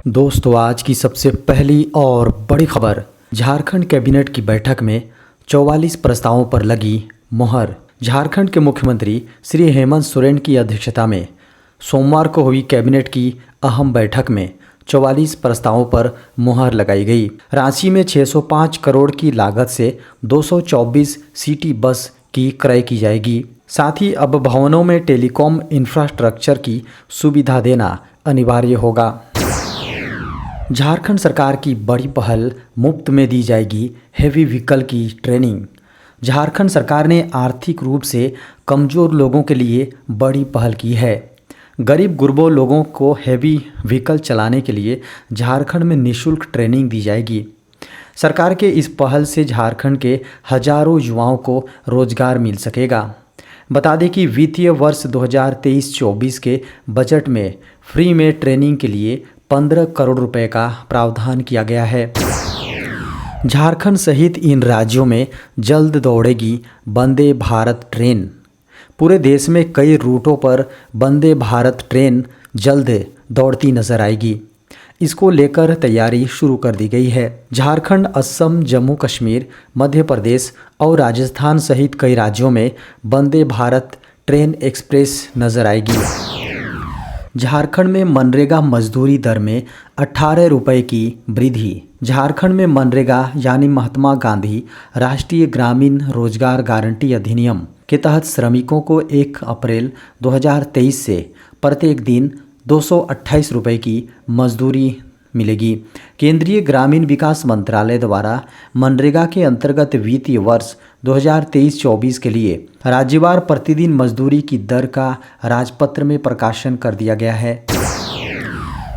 दोस्तों, आज की सबसे पहली और बड़ी खबर। झारखंड कैबिनेट की बैठक में 44 प्रस्तावों पर लगी मुहर। झारखंड के मुख्यमंत्री श्री हेमंत सोरेन की अध्यक्षता में सोमवार को हुई कैबिनेट की अहम बैठक में 44 प्रस्तावों पर मुहर लगाई गई। रांची में 605 करोड़ की लागत से 224 सिटी बस की क्रय की जाएगी। साथ ही अब भवनों में टेलीकॉम इंफ्रास्ट्रक्चर की सुविधा देना अनिवार्य होगा। झारखंड सरकार की बड़ी पहल, मुफ्त में दी जाएगी हेवी व्हीकल की ट्रेनिंग। झारखंड सरकार ने आर्थिक रूप से कमज़ोर लोगों के लिए बड़ी पहल की है। गरीब गुरबों लोगों को हेवी व्हीकल चलाने के लिए झारखंड में निःशुल्क ट्रेनिंग दी जाएगी। सरकार के इस पहल से झारखंड के हजारों युवाओं को रोजगार मिल सकेगा। बता दें कि वित्तीय वर्ष 2023-24 के बजट में फ्री में ट्रेनिंग के लिए 15 करोड़ रुपए का प्रावधान किया गया है। झारखंड सहित इन राज्यों में जल्द दौड़ेगी वंदे भारत ट्रेन। पूरे देश में कई रूटों पर वंदे भारत ट्रेन जल्द दौड़ती नजर आएगी। इसको लेकर तैयारी शुरू कर दी गई है। झारखंड, असम, जम्मू कश्मीर, मध्य प्रदेश और राजस्थान सहित कई राज्यों में वंदे भारत ट्रेन एक्सप्रेस नजर आएगी। झारखंड में मनरेगा मजदूरी दर में 18 रुपये की वृद्धि। झारखंड में मनरेगा यानी महात्मा गांधी राष्ट्रीय ग्रामीण रोजगार गारंटी अधिनियम के तहत श्रमिकों को 1 अप्रैल 2023 से प्रत्येक दिन 228 रुपये की मजदूरी मिलेगी। केंद्रीय ग्रामीण विकास मंत्रालय द्वारा मनरेगा के अंतर्गत वित्तीय वर्ष 2023-24 के लिए राज्यवार प्रतिदिन मजदूरी की दर का राजपत्र में प्रकाशन कर दिया गया है।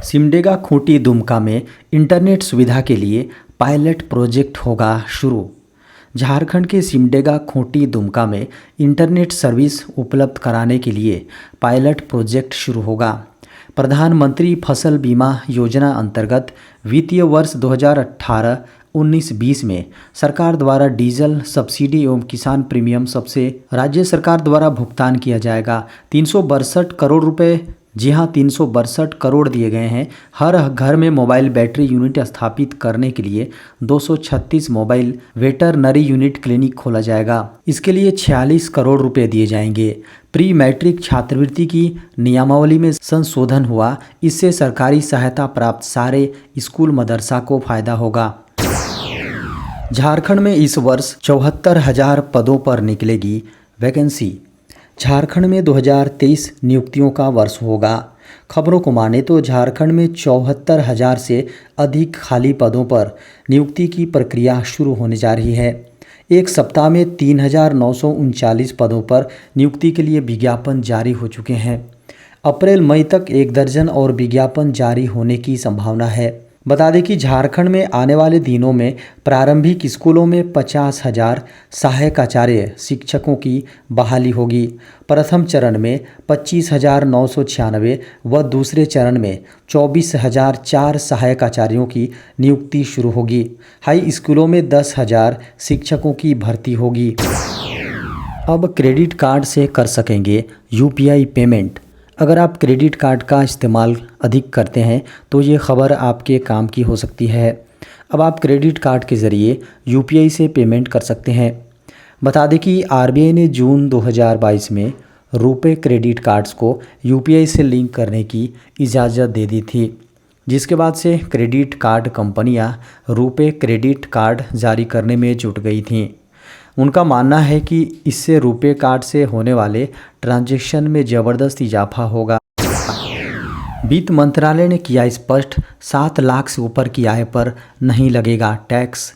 सिमडेगा खूंटी दुमका में इंटरनेट सुविधा के लिए पायलट प्रोजेक्ट होगा शुरू। झारखंड के सिमडेगा खूंटी दुमका में इंटरनेट सर्विस उपलब्ध कराने के लिए पायलट प्रोजेक्ट शुरू होगा। प्रधानमंत्री फसल बीमा योजना अंतर्गत वित्तीय वर्ष 2018-19-20 में सरकार द्वारा डीजल सब्सिडी एवं किसान प्रीमियम सबसे राज्य सरकार द्वारा भुगतान किया जाएगा। 362 करोड़ रुपए, जी हाँ 362 करोड़ दिए गए हैं। हर घर में मोबाइल बैटरी यूनिट स्थापित करने के लिए 236 मोबाइल वेटरनरी यूनिट क्लिनिक खोला जाएगा। इसके लिए 46 करोड़ रुपए दिए जाएंगे। प्री मैट्रिक छात्रवृत्ति की नियमावली में संशोधन हुआ। इससे सरकारी सहायता प्राप्त सारे स्कूल मदरसा को फायदा होगा। झारखंड में इस वर्ष 74,000 पदों पर निकलेगी वैकेंसी। झारखंड में 2023 नियुक्तियों का वर्ष होगा। खबरों को माने तो झारखंड में 74,000 से अधिक खाली पदों पर नियुक्ति की प्रक्रिया शुरू होने जा रही है। एक सप्ताह में 3,939 पदों पर नियुक्ति के लिए विज्ञापन जारी हो चुके हैं। अप्रैल मई तक 1 दर्जन और विज्ञापन जारी होने की संभावना है। बता दें कि झारखंड में आने वाले दिनों में प्रारंभिक स्कूलों में 50,000 सहायक आचार्य शिक्षकों की बहाली होगी। प्रथम चरण में 25,996 व दूसरे चरण में 24,004 सहायक आचार्यों की नियुक्ति शुरू होगी। हाई स्कूलों में 10,000 शिक्षकों की भर्ती होगी। अब क्रेडिट कार्ड से कर सकेंगे यूपीआई पेमेंट। अगर आप क्रेडिट कार्ड का इस्तेमाल अधिक करते हैं तो ये खबर आपके काम की हो सकती है। अब आप क्रेडिट कार्ड के ज़रिए यूपीआई से पेमेंट कर सकते हैं। बता दें कि आरबीआई ने जून 2022 में रुपे क्रेडिट कार्ड्स को यूपीआई से लिंक करने की इजाज़त दे दी थी, जिसके बाद से क्रेडिट कार्ड कंपनियां रुपे क्रेडिट कार्ड जारी करने में जुट गई थीं। उनका मानना है कि इससे रुपे कार्ड से होने वाले ट्रांजैक्शन में ज़बरदस्त इजाफा होगा। वित्त मंत्रालय ने किया स्पष्ट, 7 लाख से ऊपर की आय पर नहीं लगेगा टैक्स।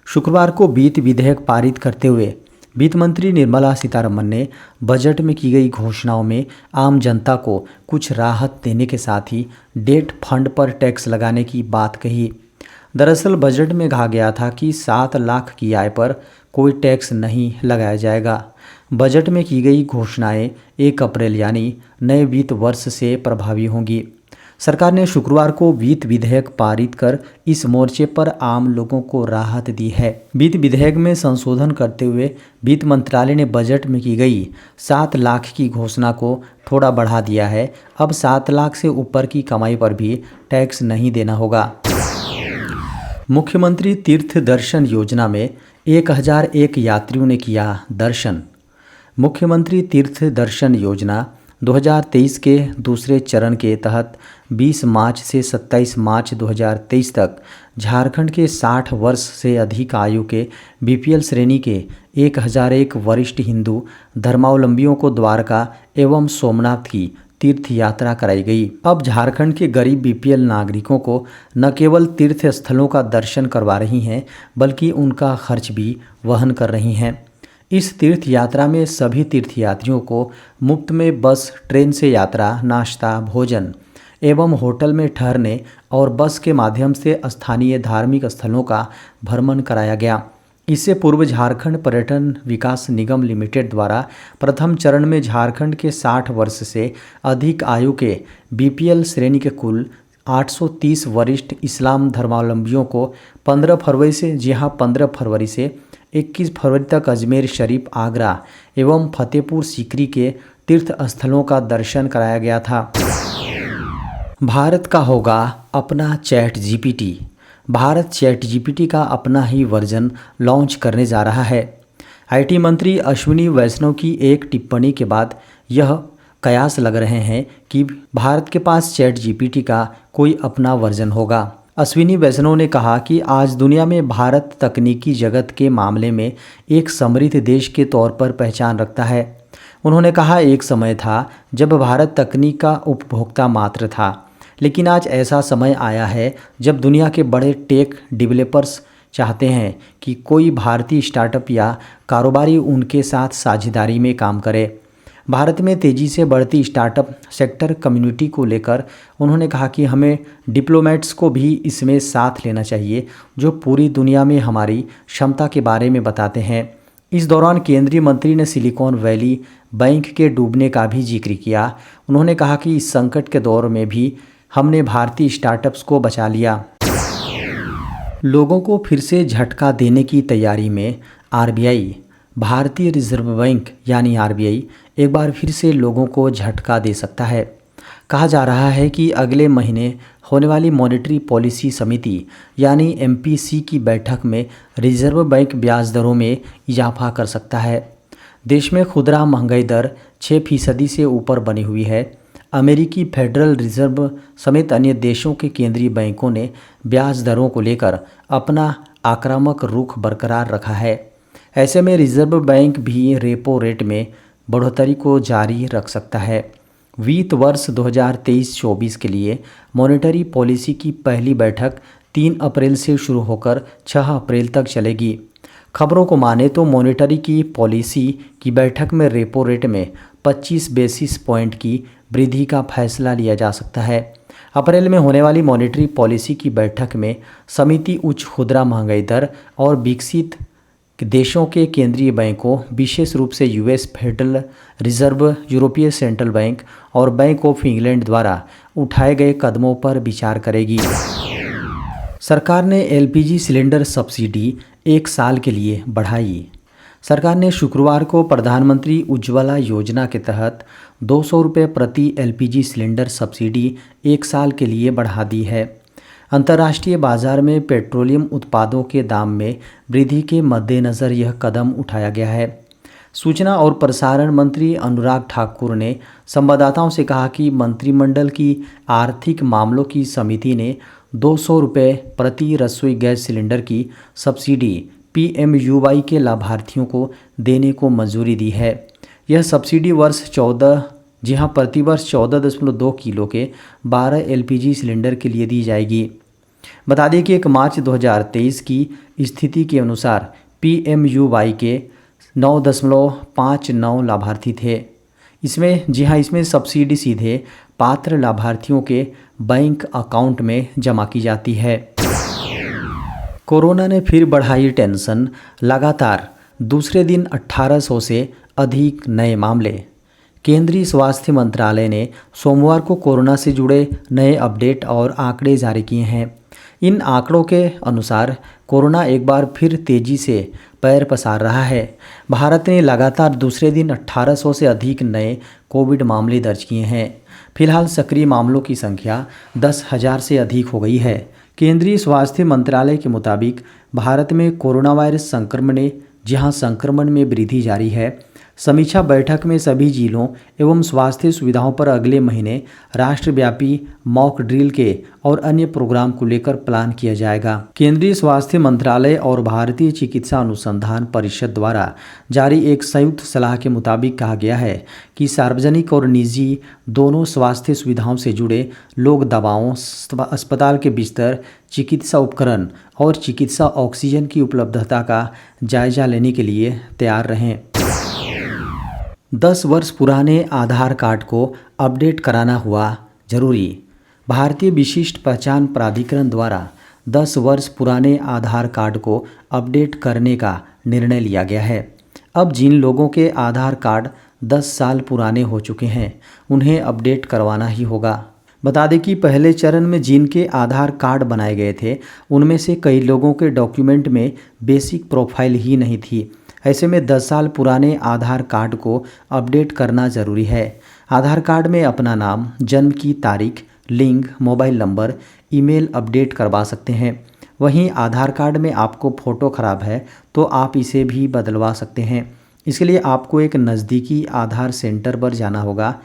शुक्रवार को वित्त विधेयक पारित करते हुए वित्त मंत्री निर्मला सीतारमण ने बजट में की गई घोषणाओं में आम जनता को कुछ राहत देने के साथ ही डेट फंड पर टैक्स लगाने की बात कही। दरअसल बजट में कहा गया था कि 7 लाख की आय पर कोई टैक्स नहीं लगाया जाएगा। बजट में की गई घोषणाएं 1 अप्रैल यानी नए वित्त वर्ष से प्रभावी होंगी। सरकार ने शुक्रवार को वित्त विधेयक पारित कर इस मोर्चे पर आम लोगों को राहत दी है। वित्त विधेयक में संशोधन करते हुए वित्त मंत्रालय ने बजट में की गई 7 लाख की घोषणा को थोड़ा बढ़ा दिया है। अब 7 लाख से ऊपर की कमाई पर भी टैक्स नहीं देना होगा। मुख्यमंत्री तीर्थ दर्शन योजना में 1001 यात्रियों ने किया दर्शन। मुख्यमंत्री तीर्थ दर्शन योजना 2023 के दूसरे चरण के तहत 20 मार्च से 27 मार्च 2023 तक झारखंड के 60 वर्ष से अधिक आयु के बीपीएल श्रेणी के 1001 वरिष्ठ हिंदू धर्मावलंबियों को द्वारका एवं सोमनाथ की तीर्थ यात्रा कराई गई। अब झारखंड के गरीब बीपीएल नागरिकों को न केवल तीर्थ स्थलों का दर्शन करवा रही हैं, बल्कि उनका खर्च भी वहन कर रही हैं। इस तीर्थ यात्रा में सभी तीर्थयात्रियों को मुफ्त में बस, ट्रेन से यात्रा, नाश्ता, भोजन एवं होटल में ठहरने और बस के माध्यम से स्थानीय धार्मिक स्थलों का भ्रमण कराया गया। इससे पूर्व झारखंड पर्यटन विकास निगम लिमिटेड द्वारा प्रथम चरण में झारखंड के 60 वर्ष से अधिक आयु के बीपीएल श्रेणी के कुल 830 वरिष्ठ इस्लाम धर्मावलंबियों को 15 फरवरी से 21 फरवरी तक अजमेर शरीफ, आगरा एवं फतेहपुर सीकरी के तीर्थ स्थलों का दर्शन कराया गया था। भारत का होगा अपना chat GPT. Bharat chat GPT का अपना ही वर्जन लॉन्च करने जा रहा है। आईटी मंत्री अश्विनी वैष्णव की एक टिप्पणी के बाद यह कयास लग रहे हैं कि भारत के पास चैट जीपीटी का कोई अपना वर्जन होगा। अश्विनी वैष्णव ने कहा कि आज दुनिया में भारत तकनीकी जगत के मामले में एक समृद्ध देश के तौर पर पहचान रखता है। उन्होंने कहा, एक समय था जब भारत तकनीक का उपभोक्ता मात्र था, लेकिन आज ऐसा समय आया है जब दुनिया के बड़े टेक डेवलपर्स चाहते हैं कि कोई भारतीय स्टार्टअप या कारोबारी उनके साथ साझेदारी में काम करे। भारत में तेज़ी से बढ़ती स्टार्टअप सेक्टर कम्युनिटी को लेकर उन्होंने कहा कि हमें डिप्लोमेट्स को भी इसमें साथ लेना चाहिए, जो पूरी दुनिया में हमारी क्षमता के बारे में बताते हैं। इस दौरान केंद्रीय मंत्री ने सिलिकॉन वैली बैंक के डूबने का भी जिक्र किया। उन्होंने कहा कि इस संकट के दौर में भी हमने भारतीय स्टार्टअप्स को बचा लिया। लोगों को फिर से झटका देने की तैयारी में आरबीआई, भारतीय रिजर्व बैंक यानी आरबीआई एक बार फिर से लोगों को झटका दे सकता है। कहा जा रहा है कि अगले महीने होने वाली मॉनेटरी पॉलिसी समिति यानी एमपीसी की बैठक में रिजर्व बैंक ब्याज दरों में इजाफा कर सकता है। देश में खुदरा महंगाई दर 6% से ऊपर बनी हुई है। अमेरिकी फेडरल रिजर्व समेत अन्य देशों के केंद्रीय बैंकों ने ब्याज दरों को लेकर अपना आक्रामक रुख बरकरार रखा है। ऐसे में रिजर्व बैंक भी रेपो रेट में बढ़ोतरी को जारी रख सकता है। वित्त वर्ष 2023-24 के लिए मॉनेटरी पॉलिसी की पहली बैठक 3 अप्रैल से शुरू होकर 6 अप्रैल तक चलेगी। खबरों को माने तो मॉनेटरी की पॉलिसी की बैठक में रेपो रेट में 25 बेसिस पॉइंट की वृद्धि का फैसला लिया जा सकता है। अप्रैल में होने वाली मॉनेटरी पॉलिसी की बैठक में समिति उच्च खुदरा महंगाई दर और विकसित देशों के केंद्रीय बैंकों, विशेष रूप से यूएस फेडरल रिजर्व, यूरोपीय सेंट्रल बैंक और बैंक ऑफ इंग्लैंड द्वारा उठाए गए कदमों पर विचार करेगी। सरकार ने एलपीजी सिलेंडर सब्सिडी 1 साल के लिए बढ़ाई। सरकार ने शुक्रवार को प्रधानमंत्री उज्ज्वला योजना के तहत 200 रुपये प्रति एलपीजी सिलेंडर सब्सिडी 1 साल के लिए बढ़ा दी है। अंतर्राष्ट्रीय बाजार में पेट्रोलियम उत्पादों के दाम में वृद्धि के मद्देनज़र यह कदम उठाया गया है। सूचना और प्रसारण मंत्री अनुराग ठाकुर ने संवाददाताओं से कहा कि मंत्रिमंडल की आर्थिक मामलों की समिति ने 200 रुपये प्रति रसोई गैस सिलेंडर की सब्सिडी पीएमयूवाई के लाभार्थियों को देने को मंजूरी दी है। यह सब्सिडी प्रतिवर्ष 14.2 किलो के 12 एलपीजी सिलेंडर के लिए दी जाएगी। बता दें कि 1 मार्च 2023 की स्थिति के अनुसार पीएमयूवाई के 9.59 लाभार्थी थे। इसमें सब्सिडी सीधे पात्र लाभार्थियों के बैंक अकाउंट में जमा की जाती है। कोरोना ने फिर बढ़ाई टेंशन, लगातार दूसरे दिन 1800 से अधिक नए मामले। केंद्रीय स्वास्थ्य मंत्रालय ने सोमवार को कोरोना से जुड़े नए अपडेट और आंकड़े जारी किए हैं। इन आंकड़ों के अनुसार कोरोना एक बार फिर तेजी से पैर पसार रहा है। भारत ने लगातार दूसरे दिन 1800 से अधिक नए कोविड मामले दर्ज किए हैं। फिलहाल सक्रिय मामलों की संख्या 10,000 से अधिक हो गई है। केंद्रीय स्वास्थ्य मंत्रालय के मुताबिक भारत में कोरोना वायरस संक्रमण में वृद्धि जारी है। समीक्षा बैठक में सभी जिलों एवं स्वास्थ्य सुविधाओं पर अगले महीने राष्ट्रव्यापी मॉक ड्रिल के और अन्य प्रोग्राम को लेकर प्लान किया जाएगा। केंद्रीय स्वास्थ्य मंत्रालय और भारतीय चिकित्सा अनुसंधान परिषद द्वारा जारी एक संयुक्त सलाह के मुताबिक कहा गया है कि सार्वजनिक और निजी दोनों स्वास्थ्य सुविधाओं से जुड़े लोग दवाओं, अस्पताल के बिस्तर, चिकित्सा उपकरण और चिकित्सा ऑक्सीजन की उपलब्धता का जायजा लेने के लिए तैयार रहें। 10 वर्ष पुराने आधार कार्ड को अपडेट कराना हुआ जरूरी। भारतीय विशिष्ट पहचान प्राधिकरण द्वारा 10 वर्ष पुराने आधार कार्ड को अपडेट करने का निर्णय लिया गया है। अब जिन लोगों के आधार कार्ड 10 साल पुराने हो चुके हैं उन्हें अपडेट करवाना ही होगा। बता दें कि पहले चरण में जिनके आधार कार्ड बनाए गए थे उनमें से कई लोगों के डॉक्यूमेंट में बेसिक प्रोफाइल ही नहीं थी। ऐसे में 10 साल पुराने आधार कार्ड को अपडेट करना ज़रूरी है। आधार कार्ड में अपना नाम, जन्म की तारीख, लिंग, मोबाइल नंबर, ईमेल अपडेट करवा सकते हैं। वहीं आधार कार्ड में आपको फ़ोटो ख़राब है तो आप इसे भी बदलवा सकते हैं। इसके लिए आपको एक नज़दीकी आधार सेंटर पर जाना होगा।